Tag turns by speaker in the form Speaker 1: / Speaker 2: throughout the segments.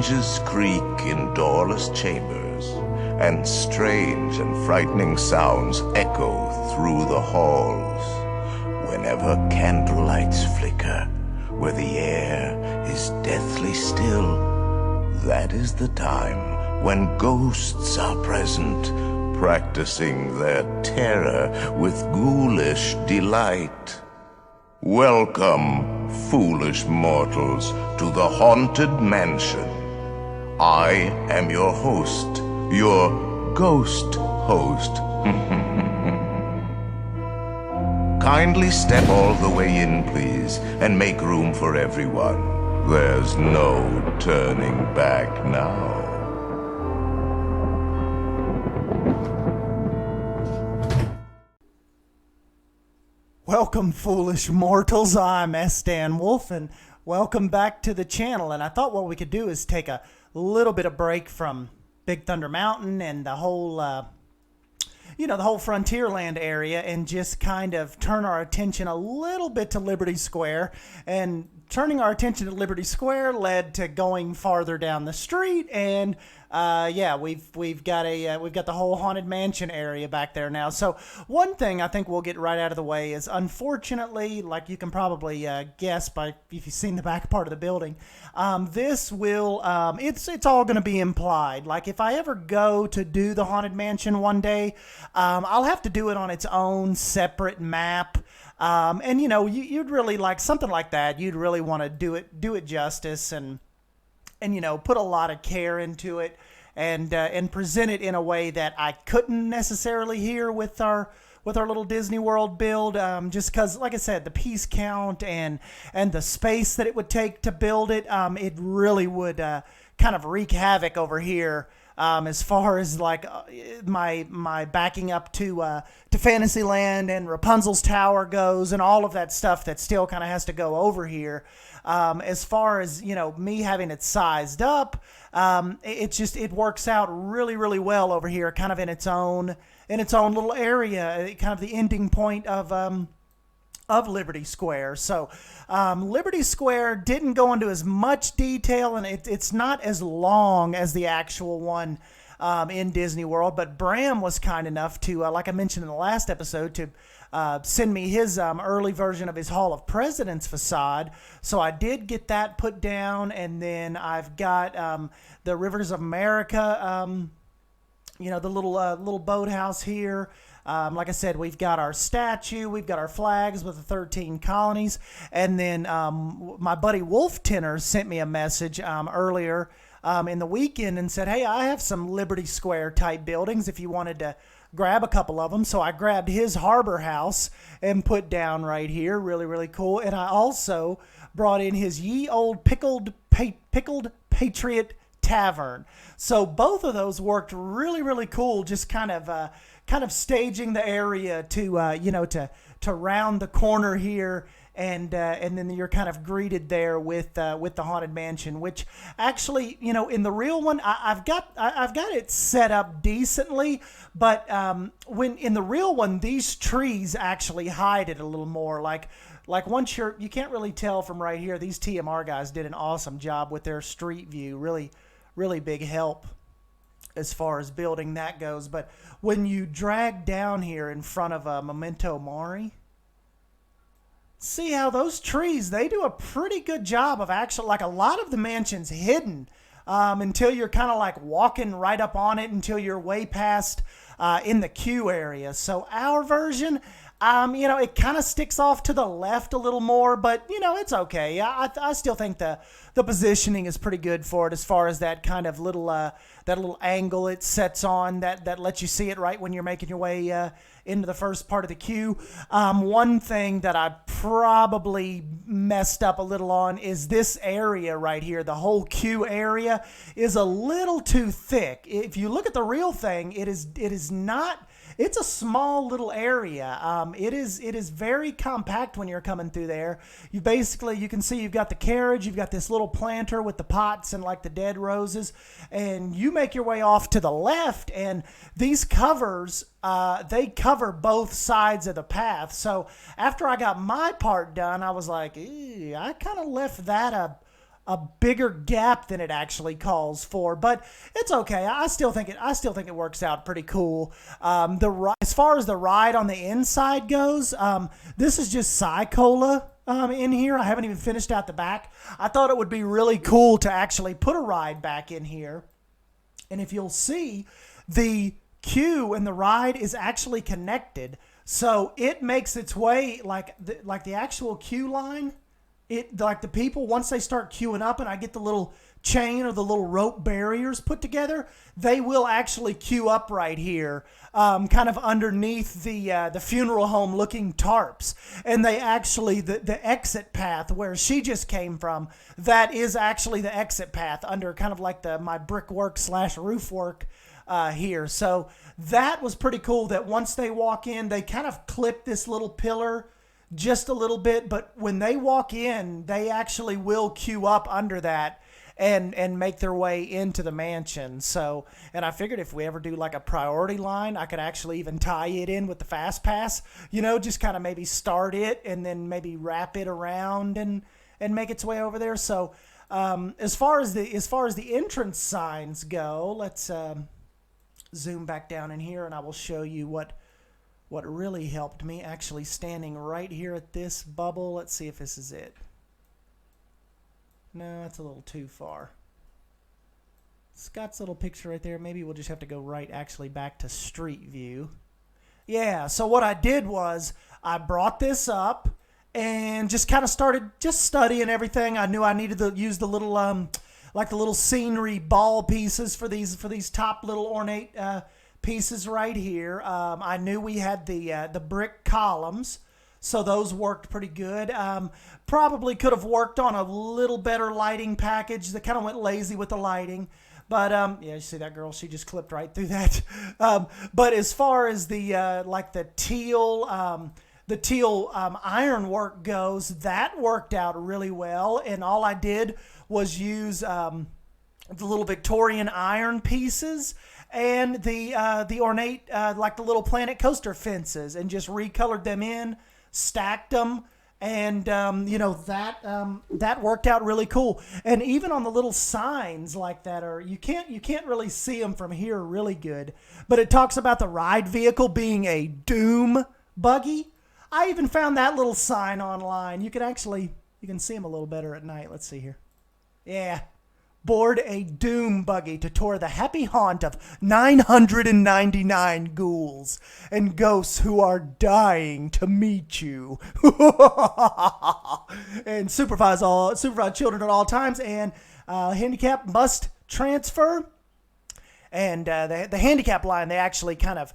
Speaker 1: hinges creak in doorless chambers, and strange and frightening sounds echo through the halls. Whenever candlelights flicker, where the air is deathly still, that is the time when ghosts are present, practicing their terror with ghoulish delight. Welcome, foolish mortals, to the Haunted Mansion. I am your host, your ghost host. Kindly step all the way in, please, and make room for everyone. There's no turning back now.
Speaker 2: Welcome, foolish mortals. I'm Sdanwolf, and welcome back to the channel. And I thought what we could do is take a little bit of break from Big Thunder Mountain and the whole, the whole Frontierland area, and just kind of turn our attention a little bit to Liberty Square. And turning our attention to Liberty Square led to going farther down the street, and we've got the whole Haunted Mansion area back there now. So one thing I think we'll get right out of the way is, unfortunately, like you can probably guess by if you've seen the back part of the building, this will it's all going to be implied. Like if I ever go to do the Haunted Mansion one day, I'll have to do it on its own separate map. And you'd really like something like that. You'd really want to do it justice, and put a lot of care into it, and present it in a way that I couldn't necessarily hear with our little Disney World build, just because, like I said, the piece count and the space that it would take to build it, it really would kind of wreak havoc over here. As far as like my backing up to Fantasyland and Rapunzel's Tower goes, and all of that stuff that still kind of has to go over here. As far as me having it sized up, it works out really, really well over here, kind of in its own little area, kind of the ending point of Liberty Square. So Liberty Square didn't go into as much detail, and it's not as long as the actual one in Disney World, but Bram was kind enough to, like I mentioned in the last episode, to send me his early version of his Hall of Presidents facade. So I did get that put down, and then I've got the Rivers of America, the little boathouse here. Like I said, we've got our statue, we've got our flags with the 13 colonies, and then my buddy Wolf Tenor sent me a message earlier in the weekend and said, hey, I have some Liberty Square type buildings if you wanted to grab a couple of them. So I grabbed his harbor house and put down right here. Really, really cool. And I also brought in his ye old pickled Patriot Tavern. So both of those worked really, really cool, just kind of staging the area to round the corner here, and then you're kind of greeted there with the Haunted Mansion, which actually, in the real one, I've got it set up decently, but when in the real one, these trees actually hide it a little more. Like once you can't really tell from right here. These TMR guys did an awesome job with their street view. Really, really big help as far as building that goes. But when you drag down here in front of a Memento Mori, see how those trees, they do a pretty good job of actually, like a lot of the mansion's hidden until you're kind of like walking right up on it until you're way past in the queue area. So our version, it kind of sticks off to the left a little more, but it's okay. I still think the positioning is pretty good for it, as far as that kind of little angle it sets on that lets you see it right when you're making your way into the first part of the queue. One thing that I probably messed up a little on is this area right here. The whole queue area is a little too thick. If you look at the real thing, it is not. It's a small little area. It is very compact when you're coming through there. You can see you've got the carriage, you've got this little planter with the pots and like the dead roses, and you make your way off to the left, and these covers, they cover both sides of the path. So after I got my part done, I was like, I kind of left that a bigger gap than it actually calls for, but it's okay. I still think it works out pretty cool. As far as the ride on the inside goes, this is just Psy-Cola in here. I haven't even finished out the back. I thought it would be really cool to actually put a ride back in here. And if you'll see, the queue and the ride is actually connected. So it makes its way like the actual queue line. Like the people, once they start queuing up and I get the little chain or the little rope barriers put together, they will actually queue up right here, kind of underneath the funeral home looking tarps. And they actually, the exit path where she just came from, that is actually the exit path under kind of like my brickwork / roof work here. So that was pretty cool that once they walk in, they kind of clip this little pillar just a little bit, but when they walk in, they actually will queue up under that and make their way into the mansion. So, and I figured if we ever do like a priority line, I could actually even tie it in with the fast pass, just kind of maybe start it and then maybe wrap it around and make its way over there. So, as far as the entrance signs go, let's zoom back down in here and I will show you what really helped me, actually standing right here at this bubble. Let's see if this is it. No, that's a little too far. Scott's little picture right there. Maybe we'll just have to go right actually back to street view. Yeah, so what I did was I brought this up and just kind of started just studying everything. I knew I needed to use the little like the little scenery ball pieces for these top little ornate pieces right here. I knew we had the brick columns, so those worked pretty good. Probably could have worked on a little better lighting package. That kind of went lazy with the lighting, but yeah, you see that girl? She just clipped right through that. But as far as the teal ironwork goes, that worked out really well, and all I did was use the little Victorian iron pieces and the ornate, like the little Planet Coaster fences, and just recolored them in, stacked them, and that worked out really cool. And even on the little signs like that, you can't really see them from here really good, but it talks about the ride vehicle being a doom buggy. I even found that little sign online. You can see them a little better at night. Let's see here. Yeah. Board a doom buggy to tour the happy haunt of 999 ghouls and ghosts who are dying to meet you. And supervise children at all times, and handicap must transfer. And the handicap line, they actually kind of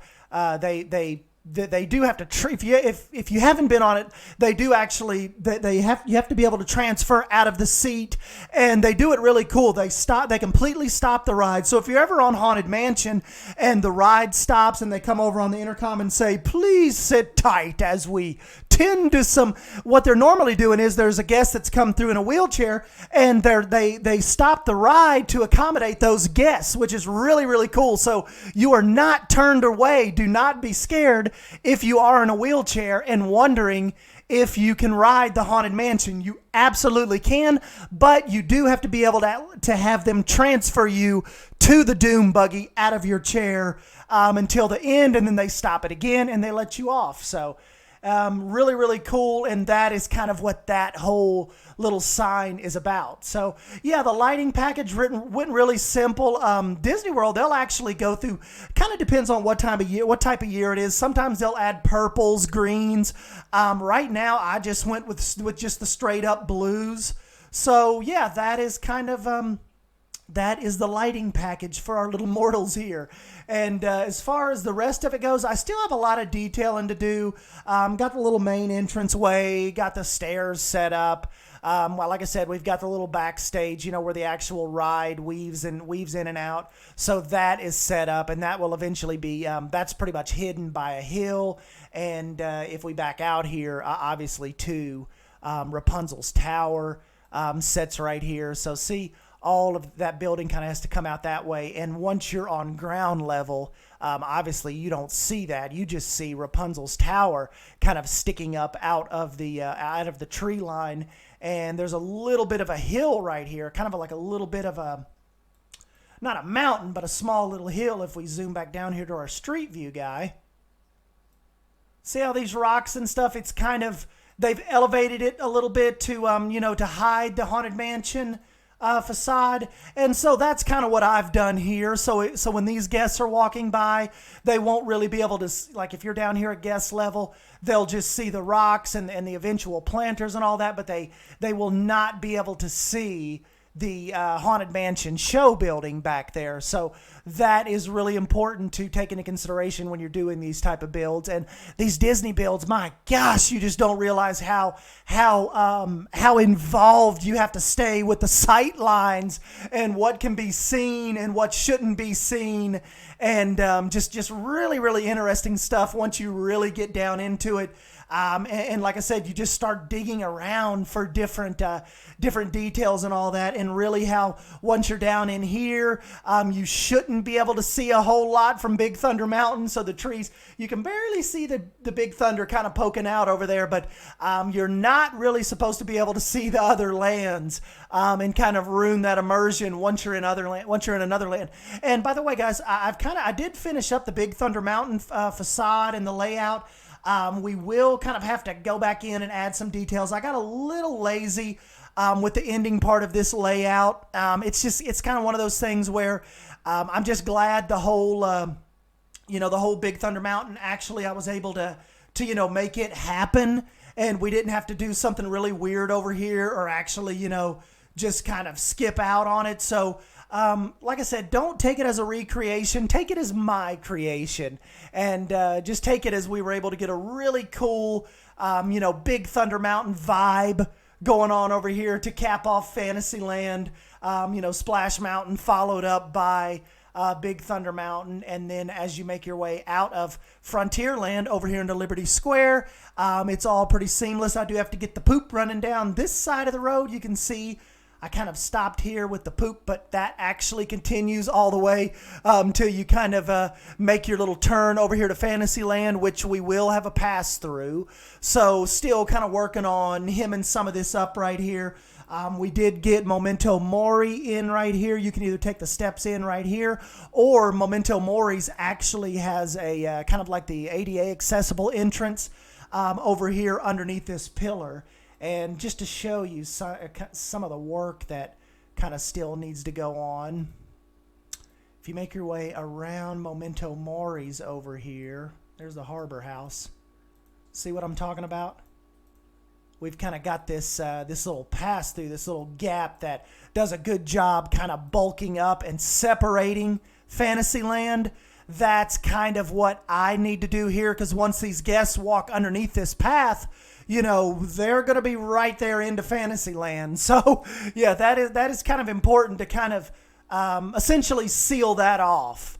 Speaker 2: they do have to if you haven't been on it, they do actually you have to be able to transfer out of the seat, and they do it really cool. They completely stop the ride. So if you're ever on Haunted Mansion and the ride stops and they come over on the intercom and say, please sit tight as we tend to some, what they're normally doing is there's a guest that's come through in a wheelchair, and they stop the ride to accommodate those guests, which is really, really cool. So you are not turned away. Do not be scared if you are in a wheelchair and wondering if you can ride the Haunted Mansion. You absolutely can, but you do have to be able to have them transfer you to the Doom buggy out of your chair until the end, and then they stop it again and they let you off. So really, really cool, and that is kind of what that whole little sign is about. So yeah, the lighting package went really simple. Disney World, they'll actually go through, kind of depends on what type of year it is. Sometimes they'll add purples, greens. Right now I just went with just the straight up blues. So yeah, that is kind of that is the lighting package for our little mortals here. And as far as the rest of it goes, I still have a lot of detailing to do. Got the little main entranceway, got the stairs set up. Well, like I said, we've got the little backstage, where the actual ride weaves in and out. So that is set up, and that will eventually be, that's pretty much hidden by a hill. And if we back out here, obviously too, Rapunzel's tower sits right here. So see, all of that building kind of has to come out that way. And once you're on ground level, obviously you don't see that. You just see Rapunzel's tower kind of sticking up out of the tree line. And there's a little bit of a hill right here, kind of like a little bit of a, not a mountain, but a small little hill. If we zoom back down here to our street view guy, see how these rocks and stuff, it's kind of, they've elevated it a little bit to, to hide the Haunted Mansion facade. And so that's kind of what I've done here. So when these guests are walking by, they won't really be able to, like if you're down here at guest level, they'll just see the rocks and the eventual planters and all that, but they will not be able to see the Haunted Mansion show building back there. So that is really important to take into consideration when you're doing these type of builds. And these Disney builds, my gosh, you just don't realize how involved you have to stay with the sight lines and what can be seen and what shouldn't be seen. And just really, really interesting stuff once you really get down into it. And like I said, you just start digging around for different details and all that. And really how once you're down in here, you shouldn't be able to see a whole lot from Big Thunder Mountain. So the trees, you can barely see the Big Thunder kind of poking out over there. But you're not really supposed to be able to see the other lands and kind of ruin that immersion once you're in another land. And by the way, guys, I did finish up the Big Thunder Mountain facade and the layout. We will kind of have to go back in and add some details. I got a little lazy with the ending part of this layout. It's kind of one of those things where I'm just glad the whole Big Thunder Mountain, actually I was able to make it happen, and we didn't have to do something really weird over here or actually, just kind of skip out on it. So like I said, don't take it as a recreation. Take it as my creation. And just take it as we were able to get a really cool, Big Thunder Mountain vibe going on over here to cap off Fantasyland. Splash Mountain followed up by Big Thunder Mountain. And then as you make your way out of Frontierland over here into Liberty Square, it's all pretty seamless. I do have to get the poop running down this side of the road. You can see I kind of stopped here with the poop, but that actually continues all the way till you kind of make your little turn over here to Fantasyland, which we will have a pass through. So still kind of working on hemming some of this up right here. We did get Memento Mori in right here. You can either take the steps in right here, or Memento Mori's actually has a kind of like the ADA accessible entrance over here underneath this pillar. And just to show you some of the work that kind of still needs to go on, if you make your way around Memento Mori's over here, there's the Harbor House. See what I'm talking about? We've kind of got this little pass through, this little gap that does a good job kind of bulking up and separating Fantasyland. That's kind of what I need to do here, because once these guests walk underneath this path, they're going to be right there into Fantasyland. So, yeah, that is kind of important to kind of essentially seal that off.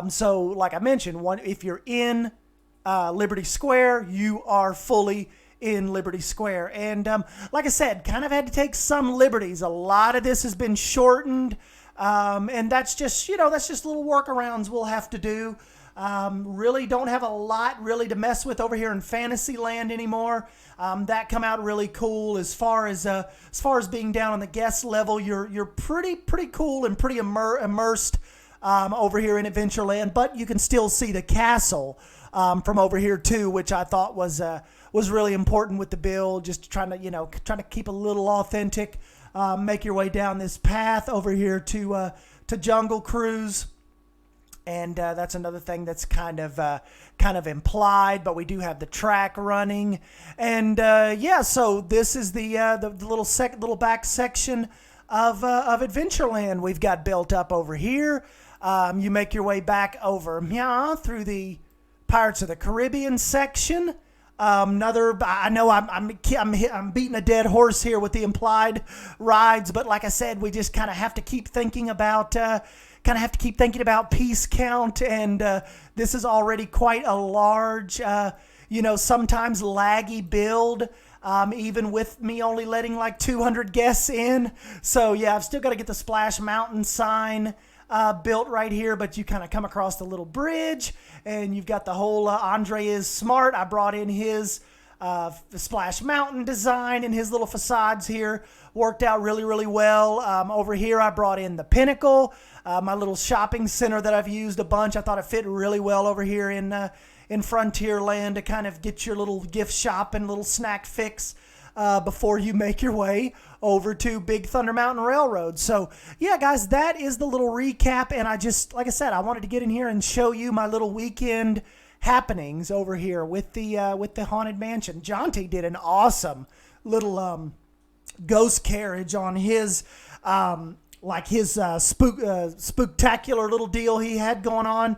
Speaker 2: So, like I mentioned, if you're in Liberty Square, you are fully in Liberty Square. And like I said, kind of had to take some liberties. A lot of this has been shortened, and that's just little workarounds we'll have to do. Really don't have a lot really to mess with over here in Fantasyland anymore. That come out really cool. As far as being down on the guest level, you're pretty cool and pretty immersed over here in Adventureland. But you can still see the castle from over here too, which I thought was really important with the build. Just trying to keep a little authentic. Make your way down this path over here to Jungle Cruise. And that's another thing that's kind of implied, but we do have the track running. And so this is the little back section of Adventureland we've got built up over here. You make your way back over through the Pirates of the Caribbean section. I know I'm beating a dead horse here with the implied rides, but like I said, we just kind of have to keep thinking about piece count, and this is already quite a large, sometimes laggy build. even with me only letting like 200 guests in. So yeah, I've still got to get the Splash Mountain sign built right here, but you kind of come across the little bridge, and you've got the whole Andre is smart. I brought in his Splash Mountain design, and his little facades here worked out really, really well. Over here, I brought in the Pinnacle, my little shopping center that I've used a bunch. I thought it fit really well over here in Frontierland to kind of get your little gift shop and little snack fix before you make your way over to Big Thunder Mountain Railroad. So yeah, guys, that is the little recap. And I just, like I said, I wanted to get in here and show you my little weekend happenings over here with the Haunted Mansion. Jonty did an awesome little ghost carriage on his spooktacular little deal he had going on.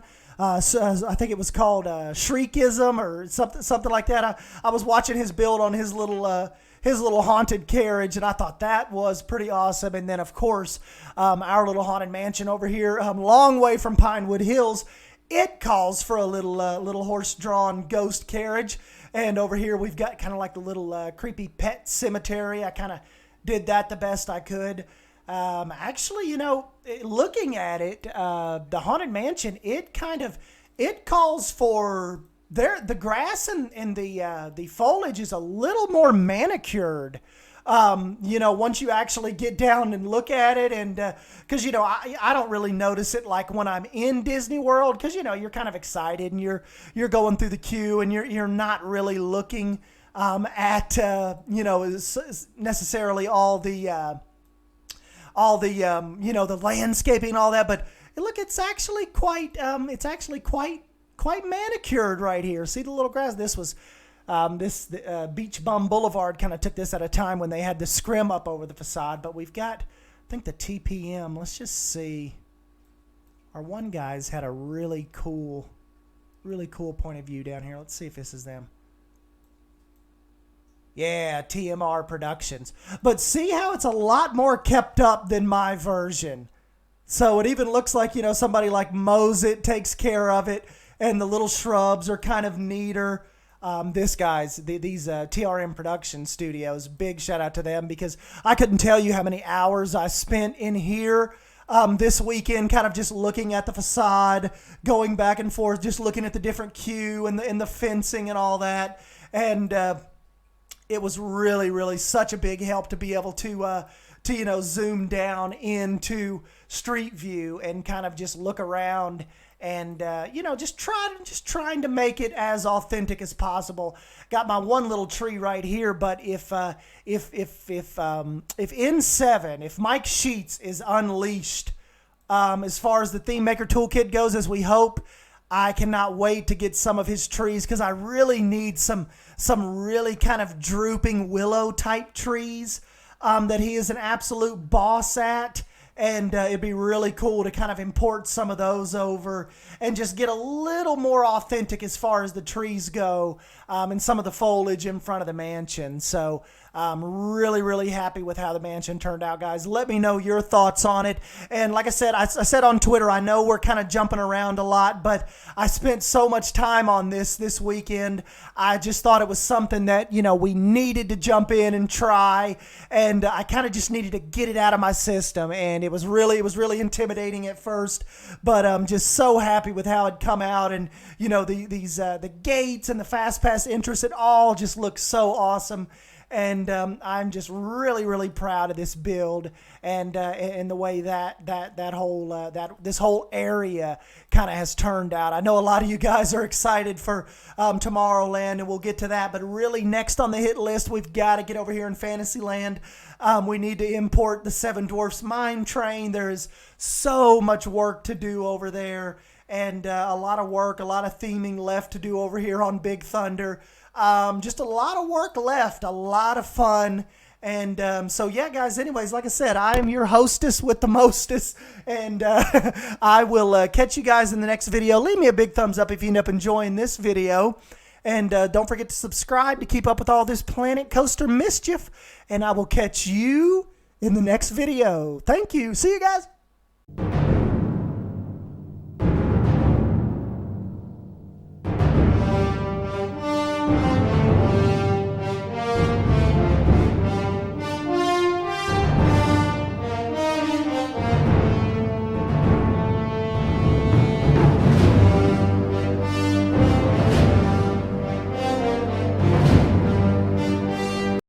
Speaker 2: So I think it was called Shriekism or something like that. I was watching his build on his little haunted carriage, and I thought that was pretty awesome. And then, of course, our little Haunted Mansion over here, long way from Pinewood Hills, it calls for a little horse-drawn ghost carriage. And over here, we've got kind of like the little creepy pet cemetery. I kind of did that the best I could. Actually, you know, looking at it, the Haunted Mansion, it calls for the grass and the foliage is a little more manicured. You know, once you actually get down and look at it, and because you know, I don't really notice it like when I'm in Disney World, because you know, you're kind of excited and you're going through the queue and you're not really looking at you know, necessarily all the you know, the landscaping and all that. But look, it's actually quite manicured right here. See the little grass? This was Beach Bum Boulevard kind of took this at a time when they had the scrim up over the facade. But we've got, I think, the TPM. Let's just see. Our one guy's had a really cool point of view down here. Let's see if this is them. Yeah, TMR Productions. But see how it's a lot more kept up than my version. So it even looks like, you know, somebody like mows it, takes care of it, and the little shrubs are kind of neater. These TRM Production Studios, big shout out to them, because I couldn't tell you how many hours I spent in here this weekend, kind of just looking at the facade, going back and forth, just looking at the different queue and the fencing and all that. And it was really, really such a big help to be able to you know, zoom down into Street View and kind of just look around and you know, just trying to make it as authentic as possible. Got my one little tree right here, but if N7, if Mike Sheets is unleashed, as far as the Theme Maker Toolkit goes, as we hope, I cannot wait to get some of his trees, because I really need some really kind of drooping willow type trees that he is an absolute boss at. And it'd be really cool to kind of import some of those over and just get a little more authentic as far as the trees go, and some of the foliage in front of the mansion. So I'm really, really happy with how the mansion turned out, guys. Let me know your thoughts on it. And like I said, I said on Twitter, I know we're kind of jumping around a lot, but I spent so much time on this weekend. I just thought it was something that, you know, we needed to jump in and try. And I kind of just needed to get it out of my system. And it was really intimidating at first, but I'm just so happy with how it come out. And, you know, the gates and the fast pass entrance, it all just looks so awesome. And I'm just really, really proud of this build and the way that this whole area kind of has turned out. I know a lot of you guys are excited for Tomorrowland, and we'll get to that. But really, next on the hit list, we've got to get over here in Fantasyland. We need to import the Seven Dwarfs Mine Train. There is so much work to do over there, and a lot of work, a lot of theming left to do over here on Big Thunder. Just a lot of work left, a lot of fun. And so, yeah, guys, anyways, like I said, I am your hostess with the mostest. And I will catch you guys in the next video. Leave me a big thumbs up if you end up enjoying this video. And don't forget to subscribe to keep up with all this Planet Coaster mischief. And I will catch you in the next video. Thank you. See you guys.